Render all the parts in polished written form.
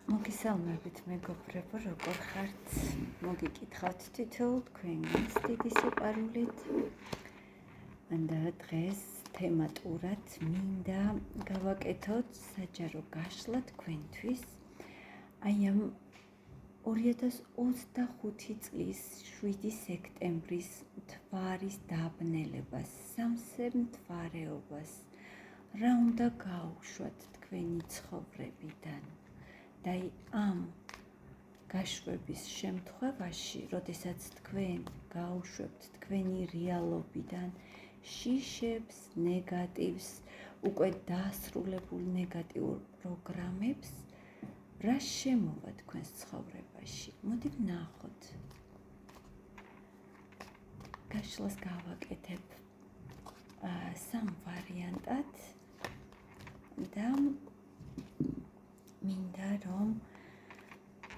მოგესალმებით მეგობრებო, როგორ ხართ? მოგიკითხავთ თითოეულ თქვენს დიდი სიყვარულით. და დღეს თემატურად მინდა გავაკეთოთ საჯარო გაშლა თქვენთვის. აი ამ 2025 წლის 7 სექტემბრის მთვარის დაბნელებას, სამსე მთვარეობას, რა უნდა გაუშვათ თქვენი ცხოვრებიდან. და ამ გაშვების შემთხვევაში, როდესაც თქვენ გაუშვებთ თქვენი რეალობიდან შიშებს, ნეგატივს, უკვე დასრულებულ ნეგატიურ პროგრამებს, რა შემოვა თქვენს ცხოვრებაში? მოდი ვნახოთ. გაშლას გავაკეთებ სამ ვარიანტად და მინდა რომ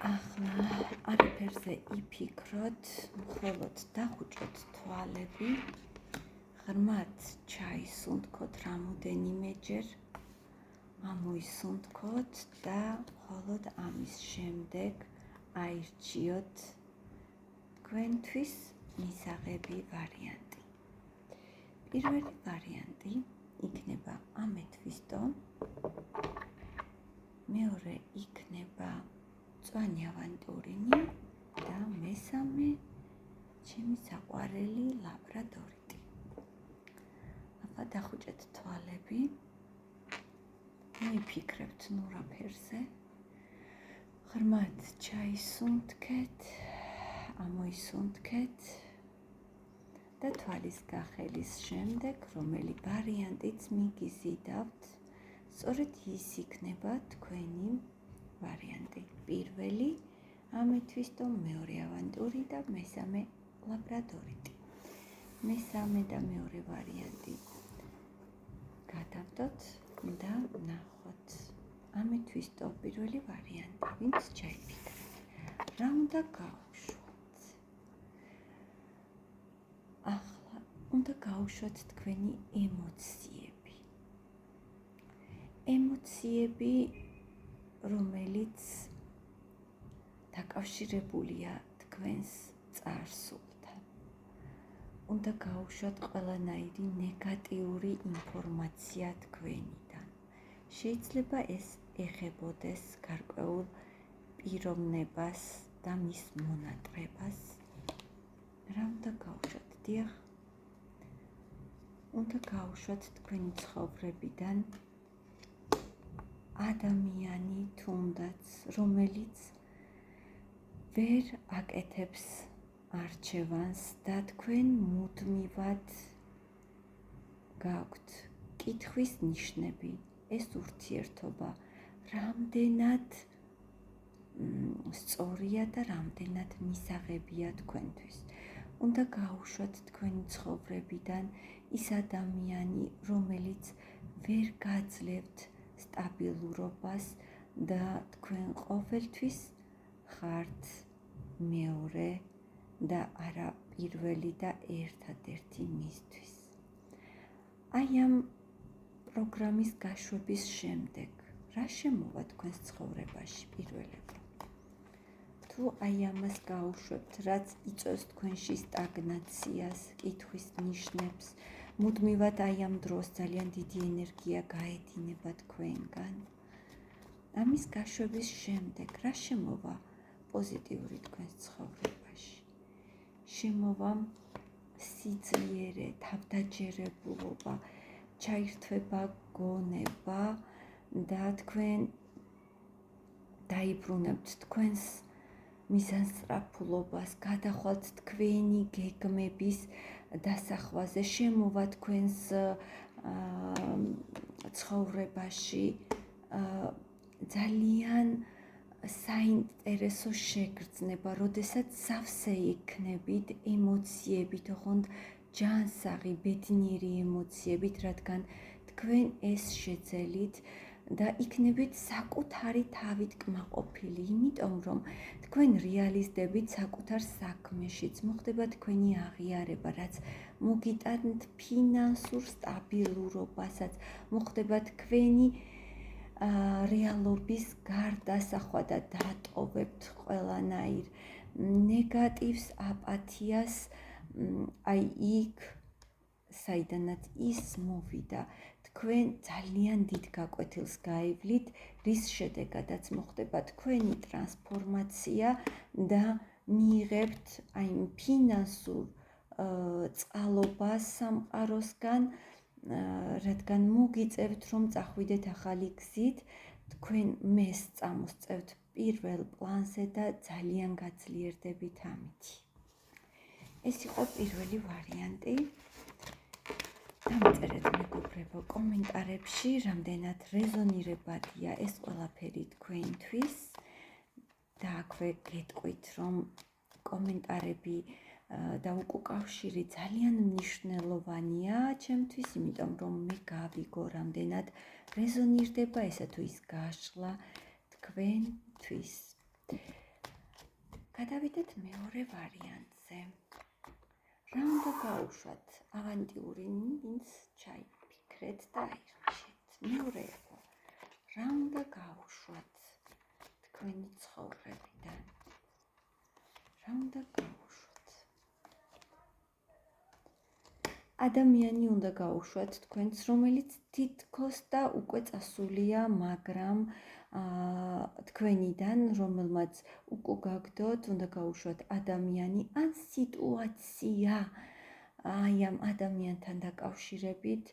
ახლა არაფერზე იფიქროთ, მხოლოდ დახუჭოთ თვალები, ღრმად ჩაისუნთქოთ რამოდენიმეჯერ, ამოისუნთქოთ და მხოლოდ ამის შემდეგ აირჩიოთ თქვენთვის მისაღები ვარიანტი. პირველი ვარიანტი იქნება ამეთვისტო, მეორე იქნება მწვანე ავანტურინი და მესამე ჩემი საყვარელი ლაბრადორიტი. ახლა დახუჭეთ თვალები, მოიფიქრებთ ნურაფერზე, ღრმად ჩაისუნთქეთ, ამოისუნთქეთ და თვალის გახელის შემდეგ, რომელი ვარიანტიც მიგიზიდავთ, სწორედ ის იქნება თქვენი ვარიანტი. პირველი ამეთვისტო, მეორე ავანტური და მესამე ლაბრადორიტი. მესამე და მეორე ვარიანტი გადავდოთ და ვნახოთ. ამეთვისტო პირველი ვარიანტი, ვინც ჩაიფიქრეთ, რა უნდა გაუშვათ? ახლა უნდა გაუშვათ თქვენი ემოციები. ემოციები, რომელიც დაკავშირებულია თქვენს წარსულთან. უნდა გაუშვათ ყველანაირი ნეგატიური ინფორმაცია თქვენიდან. შეიძლება ეს ეხებოდეს გარკვეულ პიროვნებას და მის მონატრებას. რა უნდა გაუშვათ? დიახ, უნდა გაუშვათ თქვენი ცხოვრებიდან ადამიანი თუნდაც, რომელიც ვერ აკეთებს არჩევანს და თქვენ მუდმივად გაქვთ კითხვის ნიშნები. ეს ურთიერთობა რამდენად სწორია და რამდენად მისაღებია თქვენთვის. უნდა გაუშვათ თქვენი ცხოვრებიდან ის ადამიანი, რომელიც ვერ გაძლევთ სტაბილურობას და თქვენ ყოველთვის ხართ მეორე და არა პირველი და ერთადერთი მისთვის. აი ამ პროგრამის გაშვების შემდეგ, რა შემოვა თქვენს ცხოვრებაში პირველად? თუ აი ამას გაუშვებთ, რაც იწვევს თქვენში სტაგნაციას, კითხვის ნიშნებს, მუდმივად აი ამ დროს ძალიან დიდი ენერგია გაედინება თქვენგან. ამის გაშვების შემდეგ, რა შემოვა პოზიტიური თქვენს ცხოვრებაში? შემოვა სიძლიერე, თავდაჯერებულობა, ჩაირთვება გონება და თქვენ დაიბრუნებთ თქვენს მიზანსწრაფულობას, გადახვალთ თქვენი გეგმების დასახვაზე, შემოვა თქვენს ცხოვრებაში ძალიან საინტერესო შეგრძნება, როდესაც სავსე იქნებით ემოციებით, ოღონდ ჯანსაღი, ბედნიერი ემოციებით, რადგან თქვენ ეს შეძელით და იქნებით საკუთარი თავით კმაყოფილი, იმიტომ რომ თქვენ რეალიზდებით საკუთარ საქმეშიც, მოხდება თქვენი აღიარება, რაც მოგიტანთ ფინანსურ სტაბილურობასაც, მოხდება თქვენი რეალობის გარდასახვა და დატოვებთ ყველანაირ ნეგატივს, აპათიას, აი იქ საიდანაც ის მოვიდა, თქვენ ძალიან დიდ გაკვეთილს გაივლით, რის შედეგადაც მოხდება თქვენი ტრანსფორმაცია და მიიღებთ აი ფინანსურ წყალობას სამყაროსგან, რადგან მოგიწევთ, რომ წახვიდეთ ახალი გზით, თქვენ მეს წამოსწევთ პირველ პლანზე და ძალიან გაძლიერდებით ამით. ეს იყო პირველი ვარიანტი. დამწერეთ მეგობრებო კომენტარებში, რამდენად რეზონირებადია ეს ყველაფერი თქვენთვის და აქვე გეტყვით, რომ კომენტარები და უკავშირი ძალიან მნიშვნელოვანია ჩემთვის, იმიტომ რომ მე გავიგო, რამდენად რეზონირდება ესა თუ ის გაშლა თქვენთვის. გადავიდეთ მეორე ვარიანტზე. რა უნდა გაუშვათ? ავანტიური, ვინც ჩაიფიქრეთ და აირჩიეთ. მეორე იყო, რა უნდა გაუშვათ თქვენი ცხოვრებიდან? რა უნდა გაუშვათ? ადამიანი უნდა გაუშვათ თქვენს, რომელიც თითქოს და უკვე წასულია, მაგრამ თქვენიდან, რომელმაც უკვე გაგდოთ, უნდა გაუშვათ ადამიანი ან სიტუაცია, აი ამ ადამიანთან დაკავშირებით,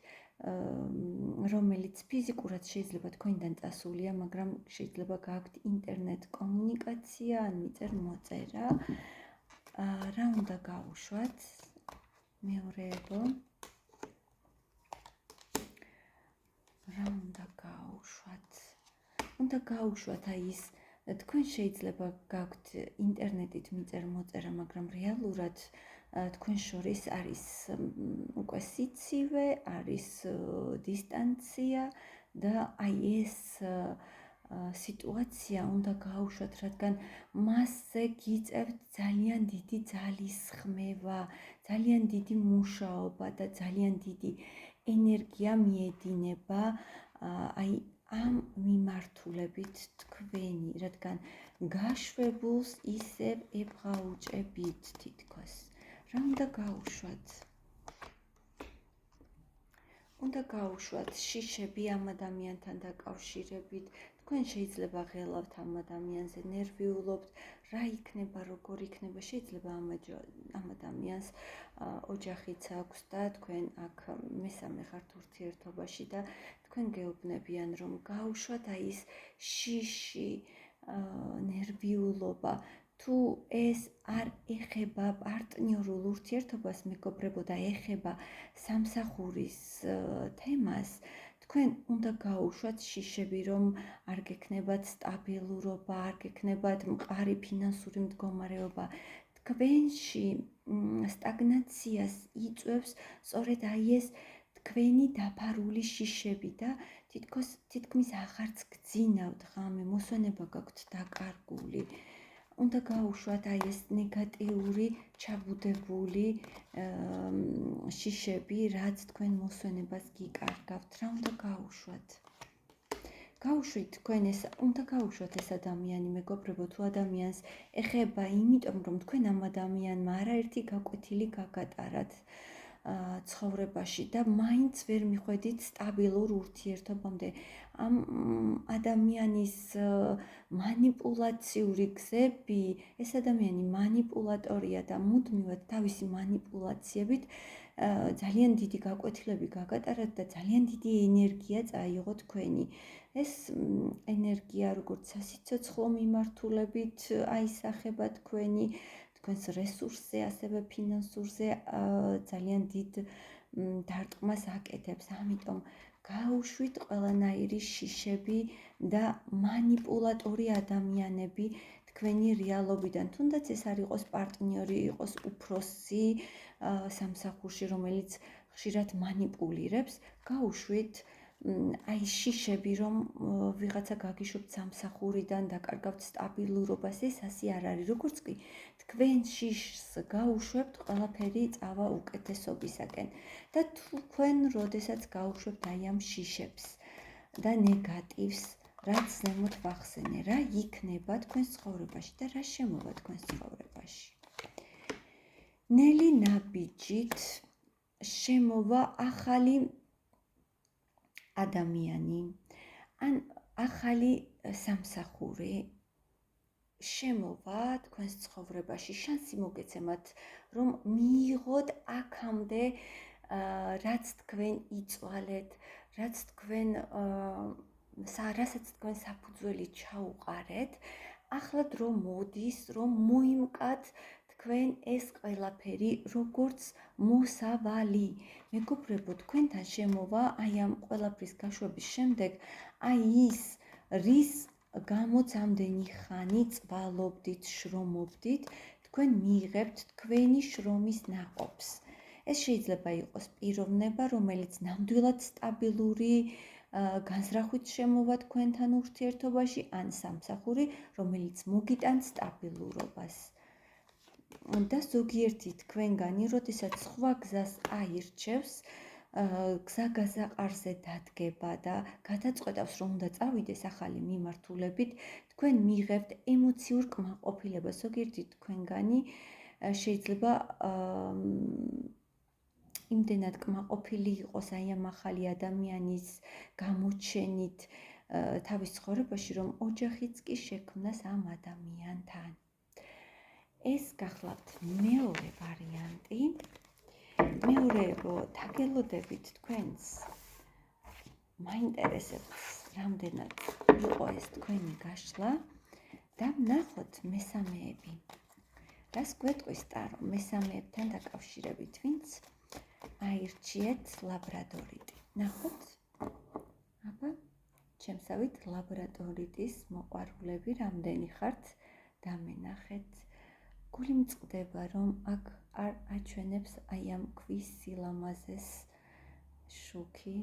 რომელიც ფიზიკურად შეიძლება თქვენიდან წასულია, მაგრამ შეიძლება გაქვთ ინტერნეტ კომუნიკაცია ან მიწერ მოწერა. რა უნდა გაუშვათ? მეორეებო. რა უნდა გაუშვათ? უნდა გაუშვათ აი ის, თქვენ შეიძლება გაქვთ ინტერნეტით მიწერ მოწერა, მაგრამ რეალურად თქვენ შორის არის უკვე სიცივე, არის დისტანცია და აი ეს სიტუაცია უნდა გაუშვათ, რადგან მასზე გიწევთ ძალიან დიდი ძალისხმევა, ძალიან დიდი მუშაობა და ძალიან დიდი ენერგია მიედინება აი ამ მიმართულებით თქვენი, რადგან გაშვებულს ისევ ებღაუჭებით თითქოს. რა უნდა გაუშვათ? უნდა გაუშვათ შიშები ამ ადამიანთან დაკავშირებით. თქვენ შეიძლება ღელავთ ამ ადამიანზე, ნერვიულობთ, რა იქნება, როგორ იქნება, შეიძლება ამ ადამიანს ოჯახიც აქვს და თქვენ აქ მესამე ხართ ურთიერთობაში და თქვენ გეუბნებიან, რომ გაუშვათ აი ეს შიში, ნერვიულობა. თუ ეს არ ეხება პარტნიორულ ურთიერთობას, მეგობრებო, და ეხება სამსახურის თემას, თქვენ უნდა გაუშვათ შიშები, რომ არ გექნებათ სტაბილურობა, არ გექნებათ მყარი ფინანსური მდგომარეობა. თქვენში სტაგნაციას იწვევს სწორედ აი ეს თქვენი დაფარული შიშები და თითქმის აღარც გძინავთ ღამე, მოსვენება გაქვთ დაკარგული. უნდა გაუშვათ აი ეს ნეგატიური, ჩაბუდებული შიშები, რაც თქვენ მოსვენებას გიკარგავთ. რა უნდა გაუშვათ? გაუშვით თქვენ ეს, უნდა გაუშვათ ეს ადამიანი, მეგობრებო, თუ ადამიანს ეხება, იმიტომ რომ თქვენ ამ ადამიანმა არაერთი გაკვეთილი გაგატარათ ცხოვრებაში და მაინც ვერ მიხვედით სტაბილურ ურთიერთობამდე. ამ ადამიანის მანიპულაციური გზები, ეს ადამიანი მანიპულატორია და მუდმივად თავისი მანიპულაციებით ძალიან დიდი გაკვეთილები გაგატარათ და ძალიან დიდი ენერგია წაიღო თქვენი. ეს ენერგია როგორც სასიცოცხლო მიმართულებით აისახება თქვენს რესურსზე, ასევე ფინანსურზე ძალიან დიდ დარტყმას აკეთებს. ამიტომ გაუშვით ყველანაირი შიშები და მანიპულატორი ადამიანები თქვენი რეალობიდან. თუნდაც ეს არ იყოს პარტნიორი, იყოს უფროსი სამსახურში, რომელიც ხშირად მანიპულირებს, გაუშვით აი შიშები, რომ ვიღაცა გაგიშვებთ სამსახურიდან, დაკარგავთ სტაბილურობას, ეს ასე არ არის. როგორც კი თქვენ შიშს გაუშვებთ, ყველაფერი წავა უკეთესობისაკენ. და თქვენ, როდესაც გაუშვებთ აი ამ შიშებს, და ნეგატივს, რაც ზემოთ ვახსენე, რა იქნება თქვენს ცხოვრებაში და რა შემოვა თქვენს ცხოვრებაში. ნელი ნაბიჯით შემოვა ახალი ადამიანი, ან ახალი სამსახური შემოვა თქვენს ცხოვრებაში, შანსი მოგეცემათ, რომ მიიღოთ აქამდე რაც თქვენ იწვალეთ, რასაც თქვენ საფუძველი ჩაუყარეთ, ახლა დრო მოდის, რომ მოიმკათ თქვენ ეს ყველაფერი როგორც მოსავალი. მეგობრებო, თქვენთან შემოვა აი ამ ყველაფრის გაშვების შემდეგ, აი ის რის გამოც ამდენი ხანი წვალობდით, შრომობდით, თქვენ მიიღებთ თქვენი შრომის ნაყოფს. ეს შეიძლება იყოს პიროვნება, რომელიც ნამდვილად სტაბილური განზრახვით შემოვა თქვენთან ურთიერთობაში, ან სამსახური, რომელიც მოგიტანს სტაბილურობას. და ზოგიერთი თქვენგანი, როდესაც სხვა გზას აირჩევს, გზა გაზაყარზე დადგება და გადაწყვეტავს, რომ უნდა წავიდეს ახალი მიმართულებით, თქვენ მიიღებთ ემოციურ კმაყოფილებას. ზოგიერთი თქვენგანი შეიძლება იმდენად კმაყოფილი იყოს აი ამ ახალი ადამიანის გამოჩენით თავის ცხოვრებაში, რომ ოჯახიც კი შექმნას ამ ადამიანთან. ეს გახლავთ მეორე ვარიანტი. მეორეებო, დაგელოდებით თქვენს მაინტერესებს რამდენად იყო ეს თქვენი გაშლა და ვნახოთ მესამეები. რას გვეტყვის ტარო მესამეებთან დაკავშირებით, ვინც აირჩიეთ ლაბრადორიტი. ნახოთ. აბა, ჩემსავით ლაბრადორიტის მოყვარულები რამდენი ხართ დამენახეთ. გული მწყდება, რომ აქ არ აჩვენებს აი ამ ქვის სილამაზეს შუქი.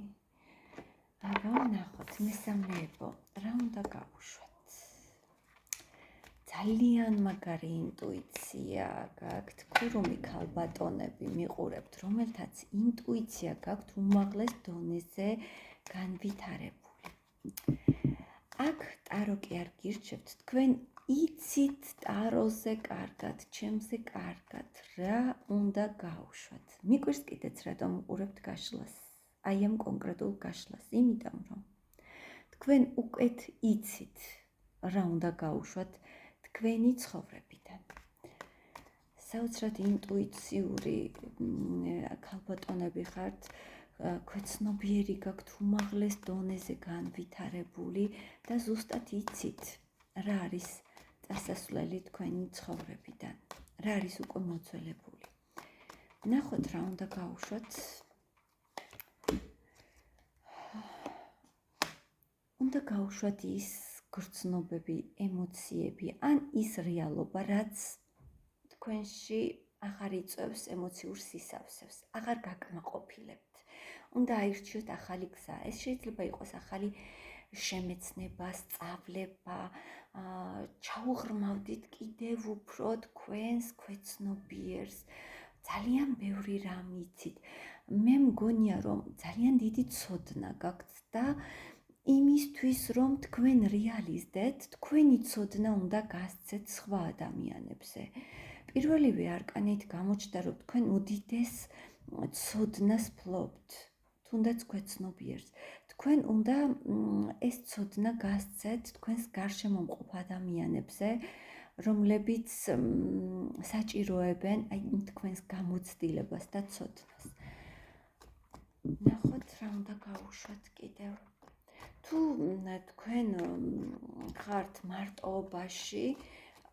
აბა, ნახოთ მესამეებო, რა უნდა გავუშვათ? ძალიან მაგარი ინტუიცია გაქვთ, ქურუმი ქალბატონები მიყურებთ, რომელთაც ინტუიცია გაქვთ უმაღლეს დონეზე განვითარებული. აქ ტარო კი არ გირჩევთ, თქვენ იცით ტაროზე კარგად, ჩემზე კარგად, რა უნდა გავუშვათ. მიკვირს კიდეც რატომ უყურებთ გაშლას, აი ამ კონკრეტულ გაშლას, იმიტომ რომ თქვენ უკეთ იცით რა უნდა გავუშვათ თქვენი ცხოვრებიდან. საოცრად ინტუიციური ქალბატონები ხართ, ქვეცნობიერი გაქვთ, უმაღლეს დონეზე განვითარებული და ზუსტად იცით რა არის წასასვლელი თქვენი ცხოვრებიდან, რა არის უკვე მოძველებული. ნახოთ რა უნდა გავუშვათ. უნდა გავუშვათ ის გრძნობები, ემოციები, ან ის რეალობა, რაც თქვენში აღარ იწვევს ემოციურ სისავსებს, აღარ გაკმაყოფილებთ. უნდა აირჩიოთ ახალი გზა. ეს შეიძლება იყოს ახალი შემეცნება, სწავლება, ჩაუღრმავდით კიდევ უფრო თქვენს ქვეცნობიერს, ძალიან ბევრი რამ იცით. მე მგონია, რომ ძალიან დიდი ცოდნა გაქვთ და იმისთვის, რომ თქვენ რეალიზდეთ, თქვენი ცოდნა უნდა გასცეთ სხვა ადამიანებზე. პირველივე არკანით გამოჩნდა, რომ თქვენ უდიდეს ცოდნას ფლობთ, თუნდაც ქვეცნობიერს. თქვენ უნდა ეს ცოდნა გასცეთ თქვენს გარშემო მყოფ ადამიანებზე, რომლებიც საჭიროებენ აი თქვენს გამოცდილებას და ცოდნას. ნახოთ რა უნდა გავუშვათ კიდევ. თუ თქვენ ხართ მარტოობაში,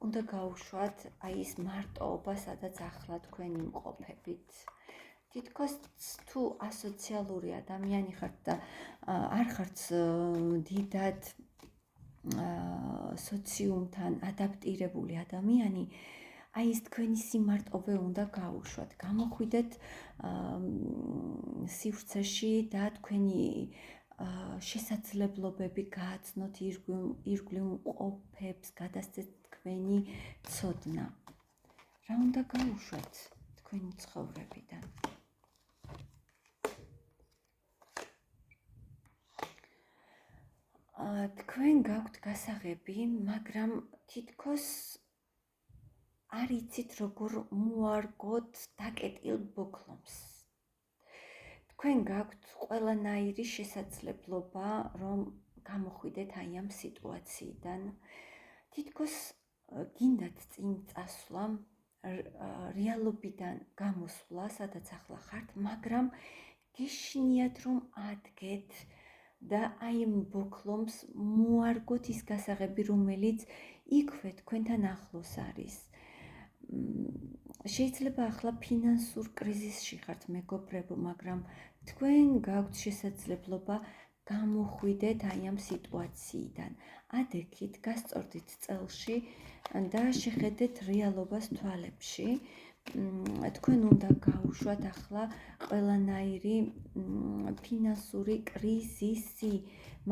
უნდა გავუშვათ აი ის მარტოობა, სადაც ახლა თქვენ იმყოფებით. თითქოს თუ ასოციალური ადამიანი ხართ და არ ხართ დიდად სოციუმთან ადაპტირებული ადამიანი, აი ეს თქვენი სიმარტოვე უნდა გავუშვათ. გამოხვიდეთ სივრცეში და თქვენი შესაძლებლობები გააცნოთ, ირგვლივ მყოფებს, გადასცეთ თქვენი ცოდნა. რა უნდა გავუშვათ თქვენი ცხოვრებიდან? თქვენ გაქვთ გასაღები, მაგრამ თითქოს არ იცით როგორ მოარგოთ დაკეტილ ბოქლომს. თქვენ გაქვთ ყველანაირი შესაძლებლობა, რომ გამოხვიდეთ აი ამ სიტუაციიდან. თითქოს გინდათ წინ წასვლა, რეალობიდან გამოსვლა, სადაც ახლა ხართ, მაგრამ გეშინიათ რომ ადგეთ და აი ამ ბოქლომს მოარგოთ ის გასაღები, რომელიც იქვე თქვენთან ახლოს არის. შეიძლება ახლა ფინანსურ კრიზისში ხართ მეგობრებო, მაგრამ თქვენ გაქვთ შესაძლებლობა გამოხვიდეთ აი ამ სიტუაციიდან. ადექით, გასწორდით წელში და შეხედეთ რეალობას თვალებში. თქვენ უნდა გაუშვათ ახლა ყველანაირი ფინანსური კრიზისი,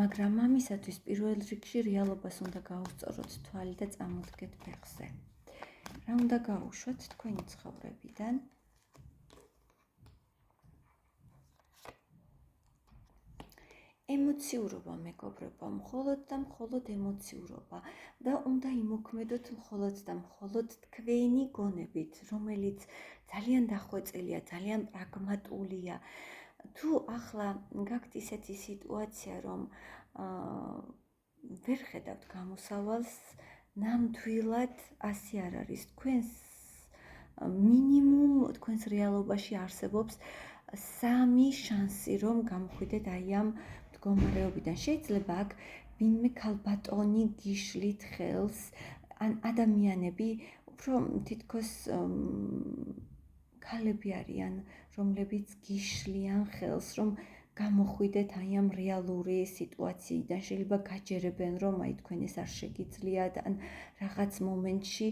მაგრამ ამისათვის პირველ რიგში რეალობას უნდა გაუსწოროთ თვალი და წამოდგეთ ფეხზე. რა უნდა გაუშვათ თქვენი ცხოვრებიდან? ემოციურობა მეგობრებო, მხოლოდ და მხოლოდ ემოციურობა და უნდა იმოქმედოთ მხოლოდ და მხოლოდ თქვენი გონებით, რომელიც ძალიან დახვეწილია, ძალიან პრაგმატულია. თუ ახლა გაქვთ ისეთი სიტუაცია, რომ ვერ ხედავთ გამოსავალს, ნამდვილად ასე არ არის. თქვენს მინიმუმ თქვენს რეალობაში არსებობს 3 შანსი, რომ გამოხვიდეთ აი ამ მდგომარეობიდან. შეიძლება აქ ვინმე ქალბატონი გიშლით ხელს, ან ადამიანები უფრო თითქოს ქალები არიან, რომლებიც გიშლიან ხელს, რომ გამოხვიდეთ აი ამ რეალური სიტუაციიდან. შეიძლება გაჯერებენ, რომ აი თქვენ ეს არ შეგიძლიათ, ან რაღაც მომენტში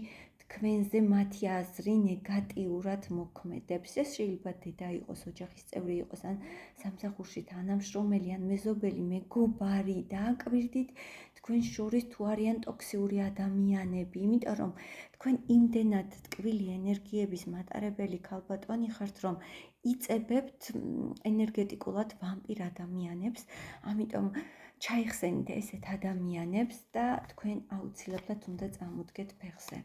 თქვენზე მათი აზრი ნეგატიურად მოქმედებს. ეს შეიძლება დედა იყოს, ოჯახის წევრი იყოს, ან სამსახურში თანამშრომელი, ან მეზობელი, მეგობარი. დააკვირდით თქვენ შორის თუ არიან ტოქსიური ადამიანები, იმიტომ რომ თქვენ იმდენად ტკბილი ენერგიების მატარებელი ქალბატონი ხართ, რომ იწებებთ ენერგეტიკულად ვამპირ ადამიანებს, ამიტომ ჩაიხსენით ესეთ ადამიანებს და თქვენ აუცილებლად უნდა წამოდგეთ ფეხზე.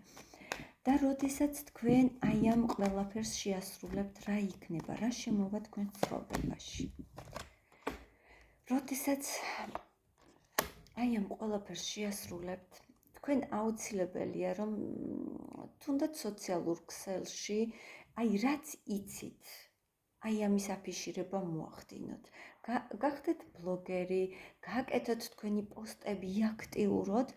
და როდესაც თქვენ აი ამ ყველაფერს შეასრულებთ, რა იქნება, რა შემოვა თქვენ ცხოვრებაში. როდესაც აი ამ ყველაფერს შეასრულებთ, თქვენ აუცილებელია, რომ თუნდაც სოციალურ ქსელში, აი რაც იცით, აი ამის აფიშირება მოახდინოთ. გახდეთ ბლოგერი, გააკეთოთ თქვენი პოსტები აქტიურად,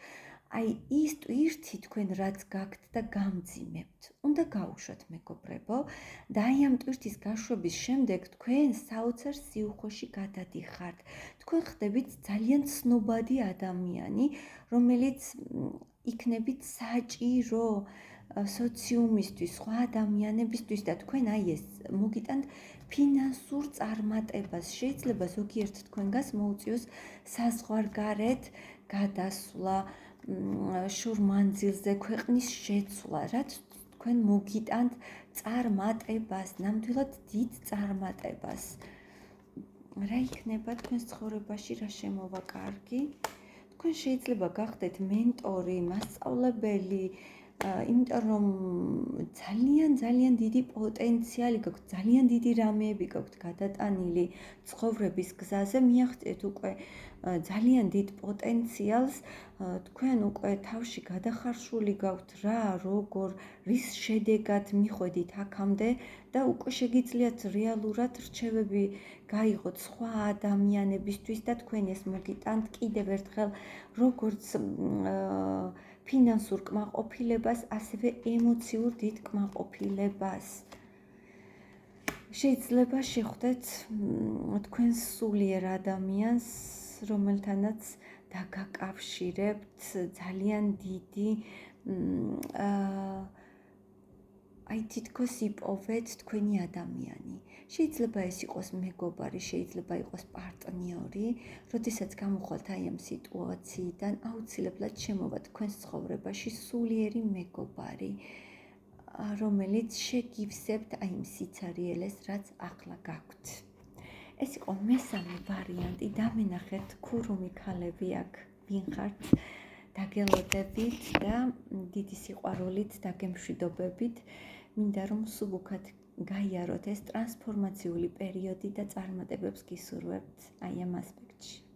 აი ის ტვირთი თქვენ რაც გაქვთ და გამძიმებთ. უნდა გაუშვათ მეგობრებო და აი ამ ტვირთის გაშვების შემდეგ თქვენ საოცარ სიუხვეში გადადიხართ. თქვენ ხდებით ძალიან ცნობადი ადამიანი, რომელიც იქნებით საჭირო სოციუმისთვის, სხვა ადამიანებისთვის და თქვენ აი ეს მოგიტანთ ფინანსურ წარმატებას. შეიძლება ზოგიერთ თქვენგანს მოუწიოს საზღვარგარეთ გადასვლა, შორ მანძილზე ქვეყნის შეცვლა, რაც თქვენ მოგიტანთ წარმატებას, ნამდვილად დიდ წარმატებას. რა იქნება თქვენს ცხოვრებაში, რა შემოვა კარგი? თქვენ შეიძლება გახდეთ მენტორი, მასწავლებელი, იმიტომ რომ ძალიან დიდი პოტენციალი გაქვთ, ძალიან დიდი რამეები გაქვთ გადატანილი ცხოვრების გზაზე, მიაღწიეთ უკვე ძალიან დიდ პოტენციალს, თქვენ უკვე თავში გადახარშული გაქვთ რა, როგორ, რის შედეგად მიხვედით აქამდე და უკვე შეგიძლიათ რეალურად რჩევები გაიღოთ სხვა ადამიანებისთვის და თქვენ ეს მოგიტანთ კიდევ ერთხელ როგორც ფინანსურ კმაყოფილებას, ასევე ემოციურ დიდ კმაყოფილებას. შეიძლება შეხვდეთ თქვენს სულიერ ადამიანს, რომელთანაც დაგაკავშირებთ ძალიან დიდი აი თითქოს იპოვეთ თქვენი ადამიანი. შეიძლება ეს იყოს მეგობარი, შეიძლება იყოს პარტნიორი, როდესაც გამოხვალთ აი ამ სიტუაციიდან, აუცილებლად შემოვა თქვენს ცხოვრებაში სულიერი მეგობარი, რომელიც შეგივსებთ აი იმ სიცარიელეს, რაც ახლა გაქვთ. ეს იყო მესამე ვარიანტი, დამენახეთ ქურუმი ქალები აქ. ვინ ხართ, დაგელოდებით და დიდი სიყვარულით დაგემშვიდობებით. მინდა რომ სულ უკეთ გაიაროთ ეს ტრანსფორმაციული პერიოდი და წარმატებებს გისურვებთ აი ამ ასპექტში.